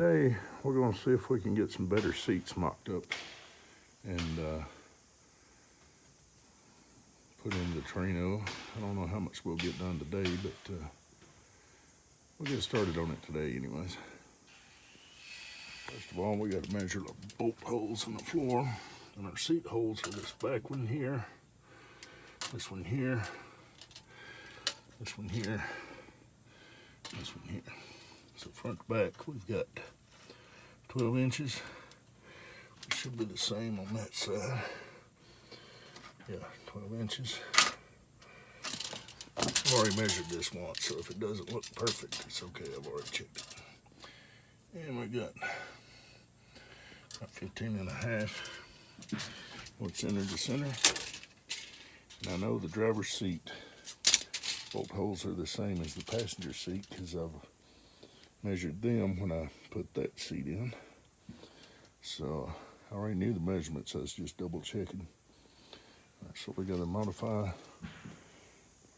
Today we're going to see if we can get some better seats mocked up and put in the Torino. I don't know how much we'll get done today, but we'll get started on it today anyways. First of all, we got to measure the bolt holes in the floor, and our seat holes are this back one here, this one here, this one here, this one here. So front to back, we've got 12 inches. It should be the same on that side. Yeah, 12 inches. I've already measured this once, so if it doesn't look perfect, it's okay. I've already checked it. And we got 15 and a half. What's center to center. And I know the driver's seat bolt holes are the same as the passenger seat because I've measured them when I put that seat in. So I already knew the measurements, I was just double checking. Right, so we got to modify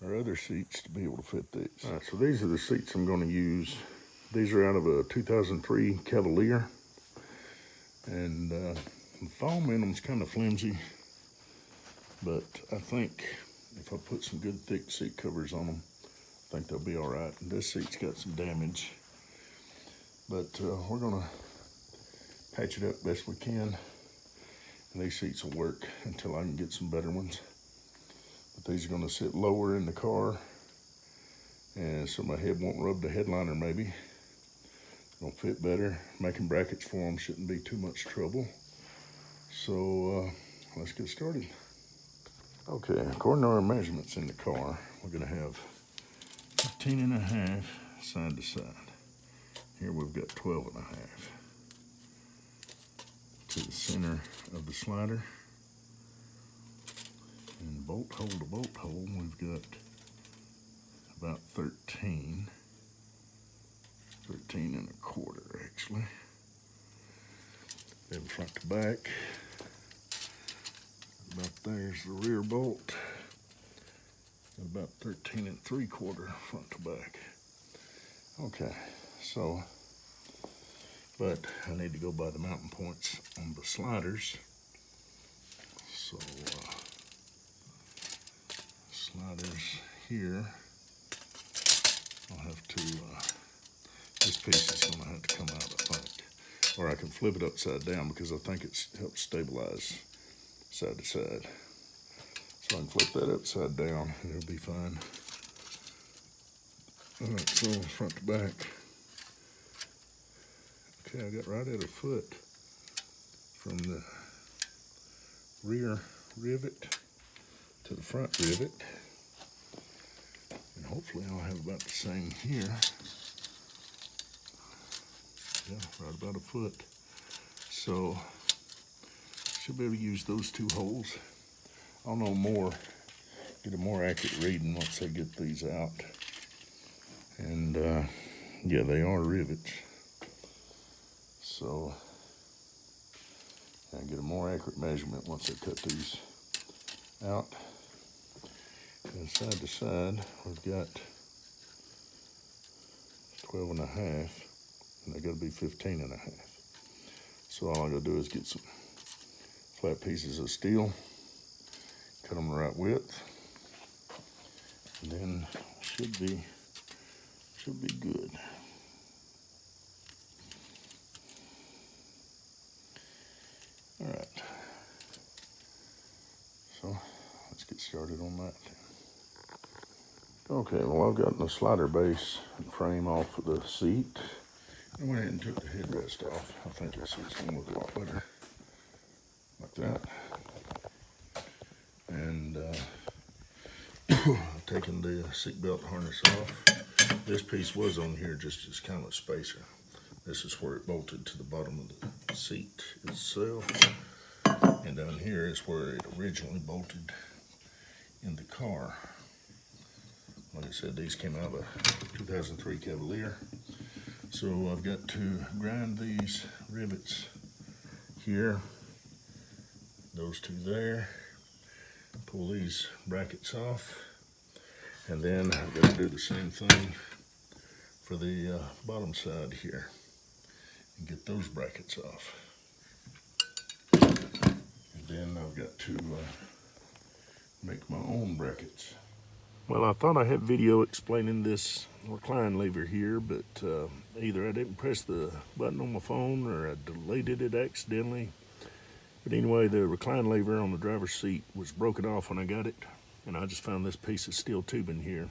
our other seats to be able to fit these. All right, so these are the seats I'm going to use. These are out of a 2003 Cavalier, and the foam in them's kind of flimsy, but I think if I put some good thick seat covers on them, I think they'll be all right. And this seat's got some damage, but we're gonna patch it up best we can, and these seats will work until I can get some better ones. But these are gonna sit lower in the car, and so my head won't rub the headliner maybe. They'll fit better. Making brackets for them shouldn't be too much trouble. So let's get started. Okay, according to our measurements in the car, we're gonna have 15 and a half side to side. Here we've got 12 and a half. To the center of the slider. And bolt hole to bolt hole, we've got about 13 and a quarter actually. Then front to back, about there's the rear bolt, about 13 and 3/4 front to back. Okay, so, but I need to go by the mounting points on the sliders. So, sliders here, I'll have to, this piece is gonna have to come out, I think. Or I can flip it upside down because I think it helps stabilize side to side. So I can flip that upside down and it'll be fine. All right, so front to back. Okay, I got right at a foot from the rear rivet to the front rivet. And hopefully I'll have about the same here. Yeah, right about a foot. So, should be able to use those two holes. I'll know more, get a more accurate reading once I get these out. And yeah, they are rivets. So, I get a more accurate measurement once I cut these out. And side to side, we've got 12 and a half. And they gotta be 15 and a half. So all I gotta do is get some flat pieces of steel, cut them the right width, and then should be good. All right. So let's get started on that. Okay, well I've gotten the slider base and frame off of the seat. I went ahead and took the headrest off. I think this is going to look a lot better. Like that. And I've taken the seatbelt harness off. This piece was on here just as kind of a spacer. This is where it bolted to the bottom of the seat itself. And down here is where it originally bolted in the car. Like I said, these came out of a 2003 Cavalier. So I've got to grind these rivets here, those two there, pull these brackets off, and then I've got to do the same thing for the bottom side here. and get those brackets off. And then I've got to make my own brackets. Well, I thought I had video explaining this recline lever here, but either I didn't press the button on my phone or I deleted it accidentally. But anyway, the recline lever on the driver's seat was broken off when I got it, and I just found this piece of steel tubing here.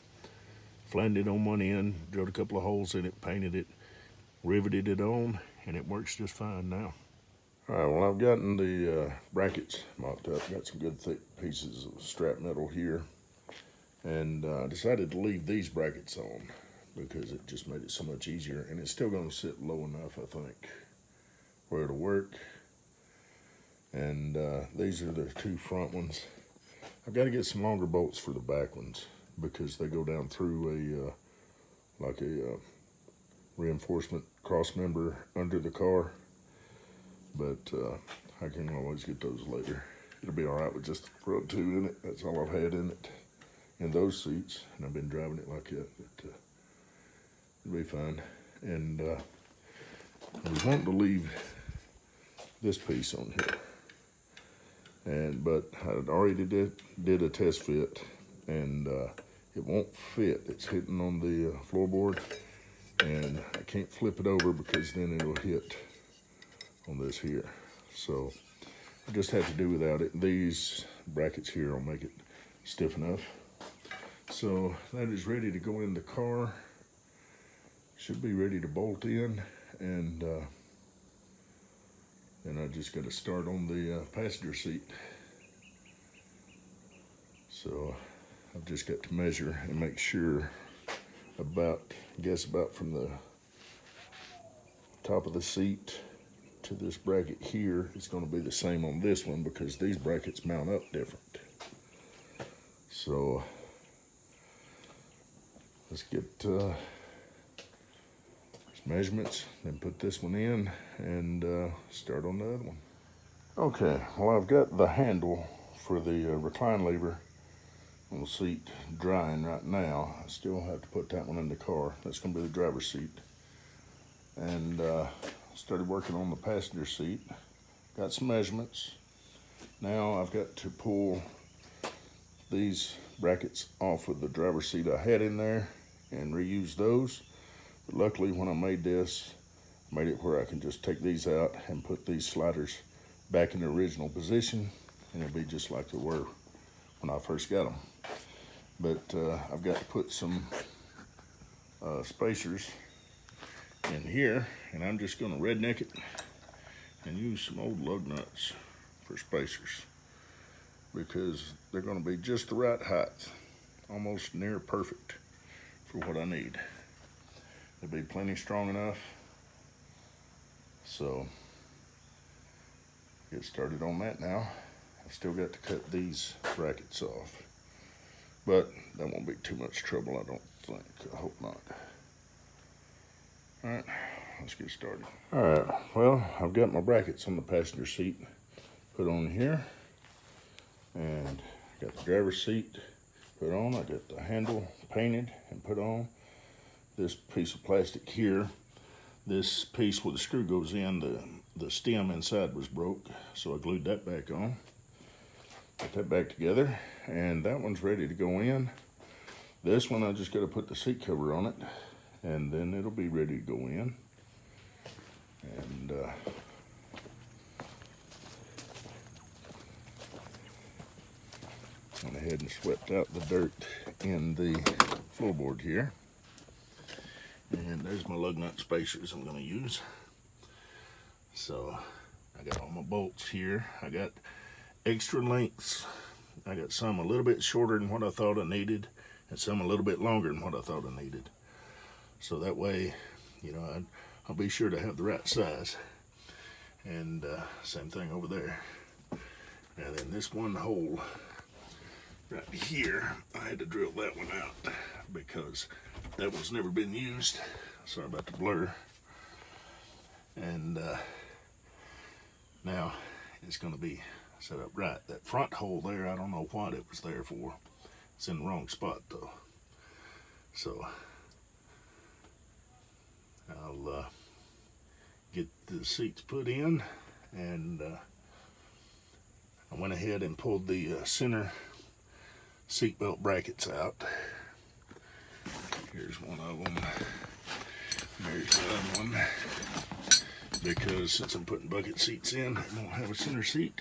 Flattened it on one end, drilled a couple of holes in it, painted it, riveted it on, and it works just fine now. All right, well, I've gotten the brackets mocked up. Got some good thick pieces of strap metal here. And I decided to leave these brackets on because it just made it so much easier. And it's still going to sit low enough, I think, where it'll work. And these are the two front ones. I've got to get some longer bolts for the back ones because they go down through like a reinforcement cross member under the car. But I can always get those later. It'll be all right with just the front two in it. That's all I've had in it, in those seats, and I've been driving it like that. But it'll be fine. And I was wanting to leave this piece on here, but I already did a test fit, and it won't fit. It's hitting on the floorboard, and I can't flip it over because then it'll hit on this here. So I just have to do without it. These brackets here will make it stiff enough. So that is ready to go in the car. Should be ready to bolt in, and then I just got to start on the passenger seat. So I've just got to measure and make sure about from the top of the seat to this bracket here, it's going to be the same on this one because these brackets mount up different. So let's get these measurements, then put this one in and start on the other one. Okay, well, I've got the handle for the recline lever on the seat drying right now. I still have to put that one in the car. That's going to be the driver's seat. And started working on the passenger seat. Got some measurements. Now I've got to pull these brackets off of the driver's seat I had in there and reuse those. But luckily when I made this, I made it where I can just take these out and put these sliders back in the original position, and it'll be just like they were when I first got them. But I've got to put some spacers in here, and I'm just going to redneck it and use some old lug nuts for spacers because they're going to be just the right height, almost near perfect for what I need. They'll be plenty strong enough. So get started on that now. I've still got to cut these brackets off, but that won't be too much trouble, I don't think. I hope not. All right, let's get started. All right, well, I've got my brackets on the passenger seat put on here, and I got the driver's seat put on. I got the handle painted and put on. This piece of plastic here, this piece where the screw goes in, the stem inside was broke, so I glued that back on. Put that back together, and that one's ready to go in. This one, I just got to put the seat cover on it, and then it'll be ready to go in. And went ahead and swept out the dirt in the floorboard here. And there's my lug nut spacers I'm going to use. So I got all my bolts here. I got extra lengths. I got some a little bit shorter than what I thought I needed, and some a little bit longer than what I thought I needed. So that way, you know, I'll be sure to have the right size. And same thing over there. And then this one hole right here, I had to drill that one out because that one's never been used. Sorry about the blur. And now it's going to be set up right. That front hole there, I don't know what it was there for. It's in the wrong spot though. So I'll get the seats put in, and I went ahead and pulled the center seatbelt brackets out. Here's one of them. There's the other one. Because since I'm putting bucket seats in, I won't have a center seat.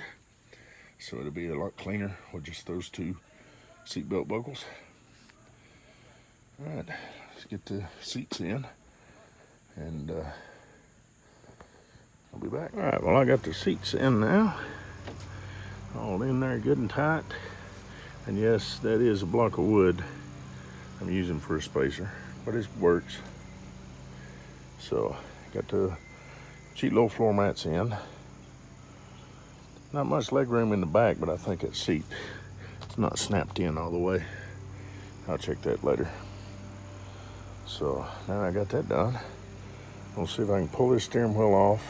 So it'll be a lot cleaner with just those two seatbelt buckles. All right, let's get the seats in, and I'll be back. All right, well, I got the seats in now. All in there good and tight. And yes, that is a block of wood I'm using for a spacer, but it works. So, got the cheap little floor mats in. Not much leg room in the back, but I think that seat is not snapped in all the way. I'll check that later. So, now I got that done. We'll see if I can pull this steering wheel off,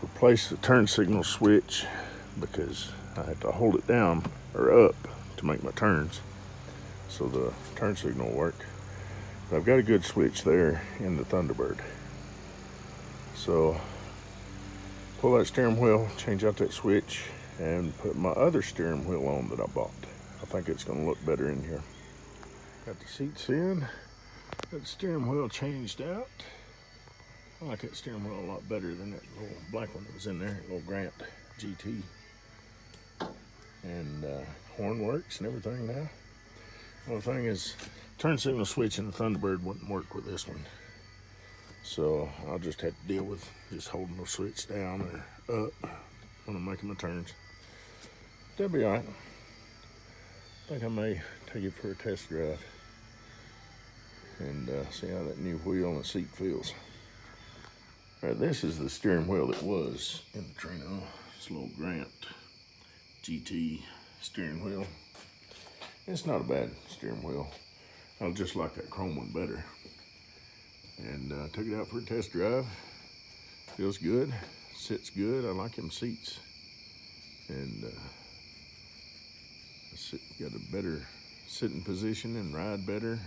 replace the turn signal switch, because I have to hold it down or up to make my turns so the turn signal will work. But I've got a good switch there in the Thunderbird. So pull that steering wheel, change out that switch, and put my other steering wheel on that I bought. I think it's going to look better in here. Got the seats in, got the steering wheel changed out. I like that steering wheel a lot better than that little black one that was in there, little Grant GT. And horn works and everything now. The only thing is, turn signal switch in the Thunderbird wouldn't work with this one. So I'll just have to deal with just holding the switch down or up when I'm making my turns. That'll be all right. I think I may take it for a test drive and see how that new wheel and seat feels. All right, this is the steering wheel that was in the Torino. It's a little Grant GT steering wheel. It's not a bad steering wheel. I just like that chrome one better. And took it out for a test drive. Feels good, sits good. I like them seats. And got a better sitting position and ride better,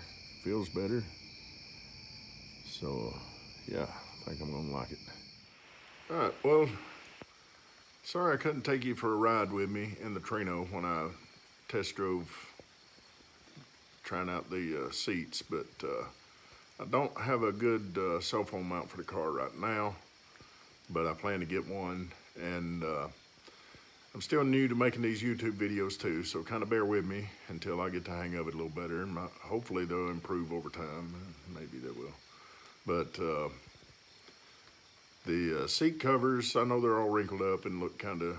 feels better. So yeah, I think I'm gonna like it. All right, well, sorry I couldn't take you for a ride with me in the Torino when I test drove trying out the seats, but I don't have a good cell phone mount for the car right now, but I plan to get one, and I'm still new to making these YouTube videos too, so kind of bear with me until I get the hang of it a little better, and hopefully they'll improve over time. Maybe they will. But the seat covers, I know they're all wrinkled up and look kind of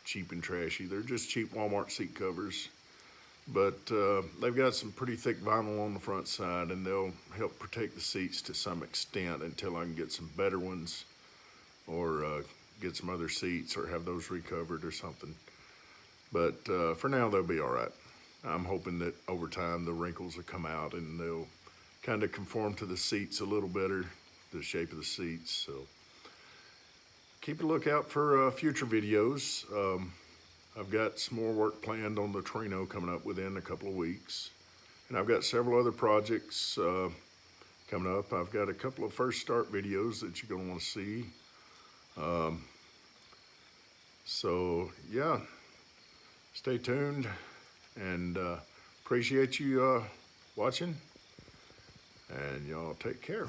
cheap and trashy. They're just cheap Walmart seat covers, but they've got some pretty thick vinyl on the front side, and they'll help protect the seats to some extent until I can get some better ones, or get some other seats, or have those recovered or something. But for now, they'll be all right. I'm hoping that over time the wrinkles will come out and they'll kind of conform to the seats a little better, the shape of the seats. So keep a lookout for future videos. I've got some more work planned on the Torino coming up within a couple of weeks. And I've got several other projects coming up. I've got a couple of first start videos that you're gonna wanna see. So yeah, stay tuned, and appreciate you watching, and y'all take care.